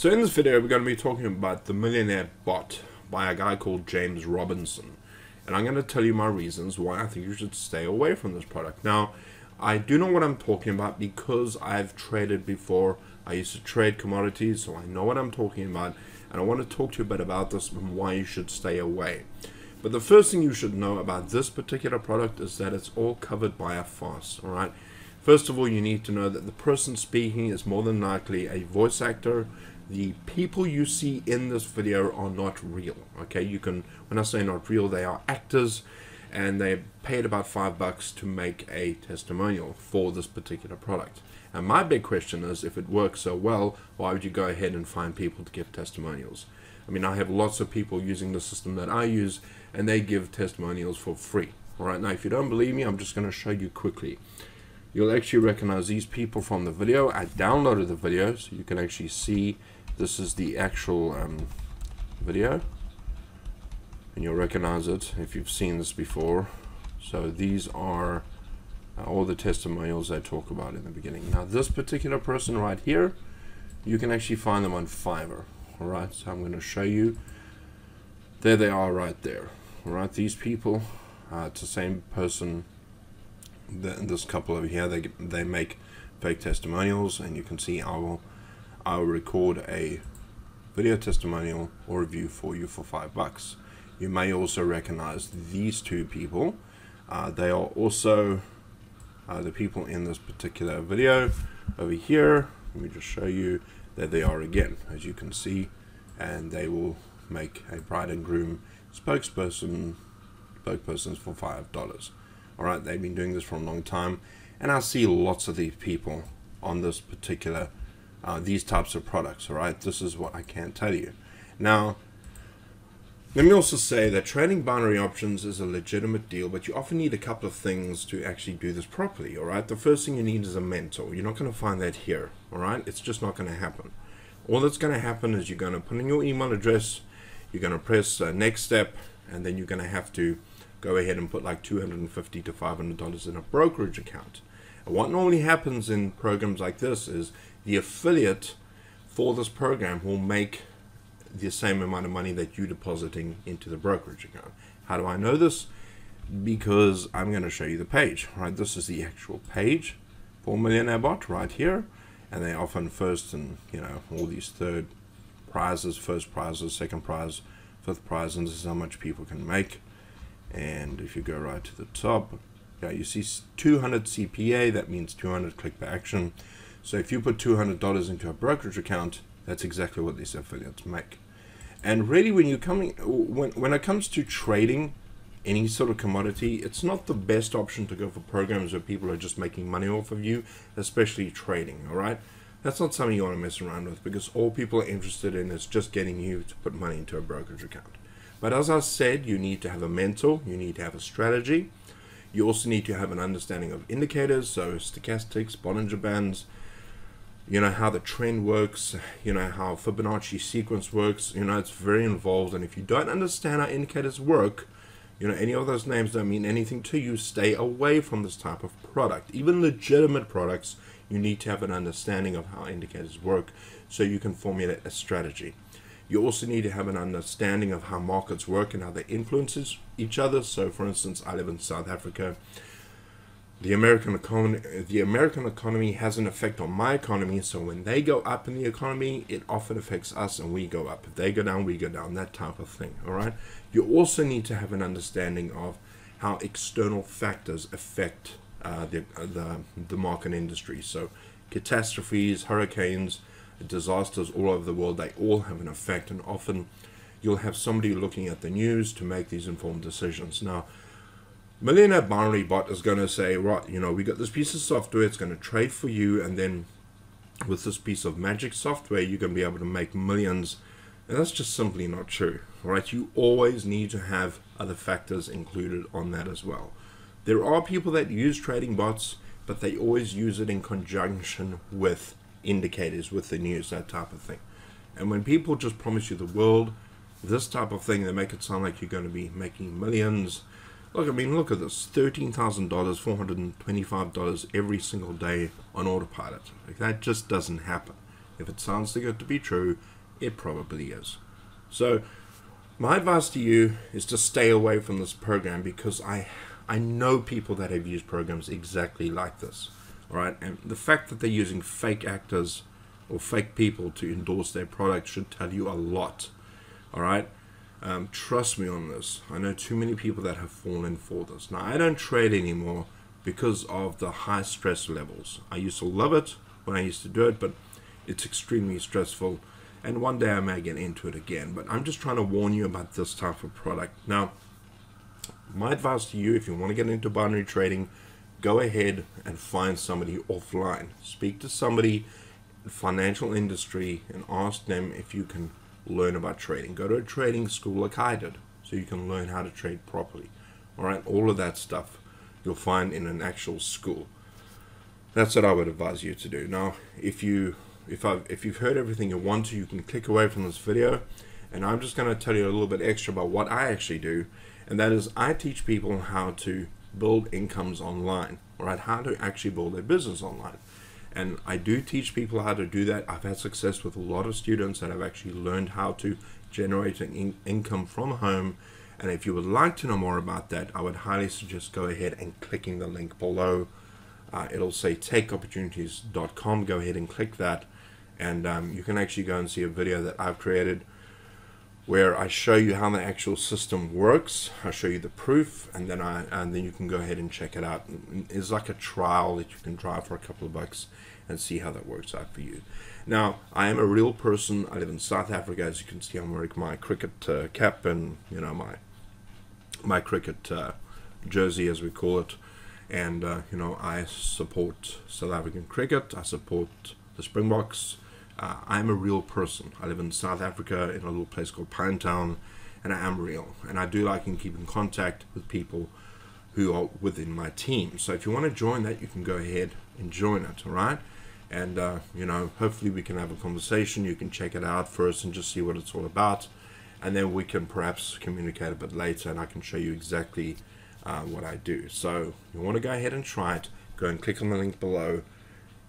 So in this video, we're going to be talking about the Millionaire Bot by a guy called James Robinson. And I'm going to tell you my reasons why I think you should stay away from this product. Now, I do know what I'm talking about because I've traded before. I used to trade commodities, so I know what I'm talking about. And I want to talk to you a bit about this and why you should stay away. But the first thing you should know about this particular product is that it's all covered by a farce, all right? First of all, you need to know that the person speaking is more than likely a voice actor. The people you see in this video are not real, okay? You can, when I say not real, they are actors, and they paid about $5 to make a testimonial for this particular product. And my big question is, if it works so well, why would you go ahead and find people to give testimonials? I mean, I have lots of people using the system that I use, and they give testimonials for free. All right, now if you don't believe me, I'm just going to show you quickly. You'll actually recognize these people from the video. I downloaded the video, so you can actually see this is the actual video, and you'll recognize it if you've seen this before. So these are all the testimonials I talk about in the beginning. Now this particular person right here, you can actually find them on Fiverr. All right, so I'm going to show you. There they are right there. All right, these people, it's the same person. This couple over here, they make fake testimonials, and you can see I'll record a video testimonial or review for you for $5. You may also recognize these two people. They are also the people in this particular video over here. Let me just show you that they are again, as you can see, and they will make a bride and groom spokespersons for $5. All right, they've been doing this for a long time, and I see lots of these people on this particular these types of products. All right, this is what I can tell you. Now, let me also say that trading binary options is a legitimate deal, but you often need a couple of things to actually do this properly. All right, the first thing you need is a mentor. You're not going to find that here. All right, it's just not going to happen. All that's going to happen is you're going to put in your email address, you're going to press next step, and then you're going to have to go ahead and put like $250 to $500 in a brokerage account. And what normally happens in programs like this is the affiliate for this program will make the same amount of money that you're depositing into the brokerage account. How do I know this? Because I'm going to show you the page. Right, this is the actual page for Millionaire Bot right here, and they often first and all these third prizes, first prizes, second prize, fifth prize, and this is how much people can make. And if you go right to the top, you see 200 CPA, that means 200 click per action. So if you put $200 into a brokerage account, that's exactly what these affiliates make. And really, when it comes to trading any sort of commodity, it's not the best option to go for programs where people are just making money off of you, especially trading. All right, that's not something you want to mess around with, because all people are interested in is just getting you to put money into a brokerage account. But as I said, you need to have a mentor, you need to have a strategy. You also need to have an understanding of indicators, so stochastics, Bollinger Bands, how the trend works, how Fibonacci sequence works. It's very involved, and if you don't understand how indicators work, any of those names don't mean anything to you. Stay away from this type of product. Even legitimate products, you need to have an understanding of how indicators work so you can formulate a strategy. You also need to have an understanding of how markets work and how they influence each other. So for instance, I live in South Africa. The American economy has an effect on my economy. So when they go up in the economy, it often affects us and we go up. If they go down, we go down, that type of thing. All right. You also need to have an understanding of how external factors affect the market industry. So catastrophes, hurricanes, disasters all over the world, they all have an effect, and often you'll have somebody looking at the news to make these informed decisions. Now, Millionaire Binary Bot is going to say, right, we got this piece of software, it's going to trade for you, and then with this piece of magic software, you're going to be able to make millions. And that's just simply not true. All right, you always need to have other factors included on that as well. There are people that use trading bots, but they always use it in conjunction with indicators, with the news, that type of thing. And when people just promise you the world, this type of thing, they make it sound like you're going to be making millions. Look, I mean, look at this, $13,000, $425 every single day on autopilot. Like, that just doesn't happen. If it sounds too good to be true, it probably is. So my advice to you is to stay away from this program, because I know people that have used programs exactly like this. All right, and the fact that they're using fake actors or fake people to endorse their product should tell you a lot. All right, trust me on this. I know too many people that have fallen for this. Now, I don't trade anymore because of the high stress levels. I used to love it when I used to do it, but it's extremely stressful. And one day I may get into it again. But I'm just trying to warn you about this type of product. Now, my advice to you, if you want to get into binary trading, go ahead and find somebody offline. Speak to somebody in the financial industry and ask them if you can learn about trading. Go to a trading school like I did, so you can learn how to trade properly. All right, all of that stuff you'll find in an actual school. That's what I would advise you to do. Now, if you've heard everything you want to, you can click away from this video, and I'm just going to tell you a little bit extra about what I actually do, and that is I teach people how to build incomes online, all right, how to actually build their business online. And I do teach people how to do that. I've had success with a lot of students that have actually learned how to generate an income from home. And if you would like to know more about that, I would highly suggest go ahead and clicking the link below. It'll say takeopportunities.com. Go ahead and click that, and you can actually go and see a video that I've created where I show you how the actual system works. I show you the proof, and then you can go ahead and check it out. It's like a trial that you can try for a couple of bucks and see how that works out for you. Now, I am a real person. I live in South Africa. As you can see, I'm wearing my cricket cap and my cricket jersey, as we call it. And I support South African cricket. I support the Springboks. I'm a real person. I live in South Africa in a little place called Pinetown, and I am real. And I do like and keep in contact with people who are within my team. So if you want to join that, you can go ahead and join it, all right? And, hopefully we can have a conversation. You can check it out first and just see what it's all about. And then we can perhaps communicate a bit later, and I can show you exactly what I do. So you want to go ahead and try it, go and click on the link below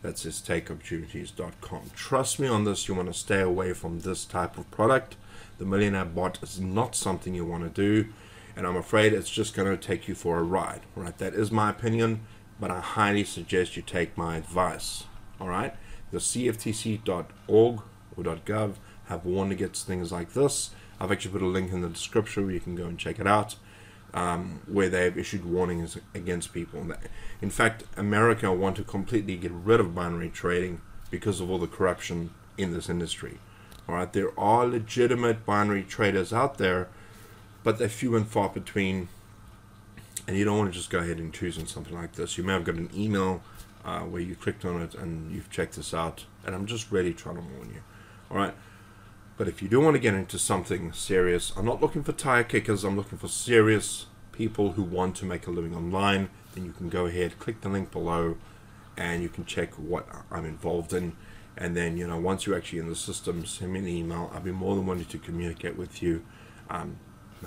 that says takeopportunities.com. Trust me on this, you want to stay away from this type of product. The Millionaire Bot is not something you want to do, and I'm afraid it's just going to take you for a ride. All right, that is my opinion, but I highly suggest you take my advice. All right, the CFTC.org or .gov have warned against things like this. I've actually put a link in the description where you can go and check it out. Where they have issued warnings against people. In fact, America want to completely get rid of binary trading because of all the corruption in this industry. All right, there are legitimate binary traders out there, but they're few and far between, and you don't want to just go ahead and choose on something like this. You may have got an email where you clicked on it and you've checked this out, and I'm just really trying to warn you. All right. But if you do want to get into something serious, I'm not looking for tire kickers, I'm looking for serious people who want to make a living online, then you can go ahead, click the link below, and you can check what I'm involved in. And then, once you're actually in the system, send me an email. I'll be more than willing to communicate with you.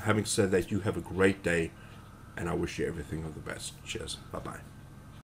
Having said that, you have a great day, and I wish you everything of the best. Cheers. Bye-bye.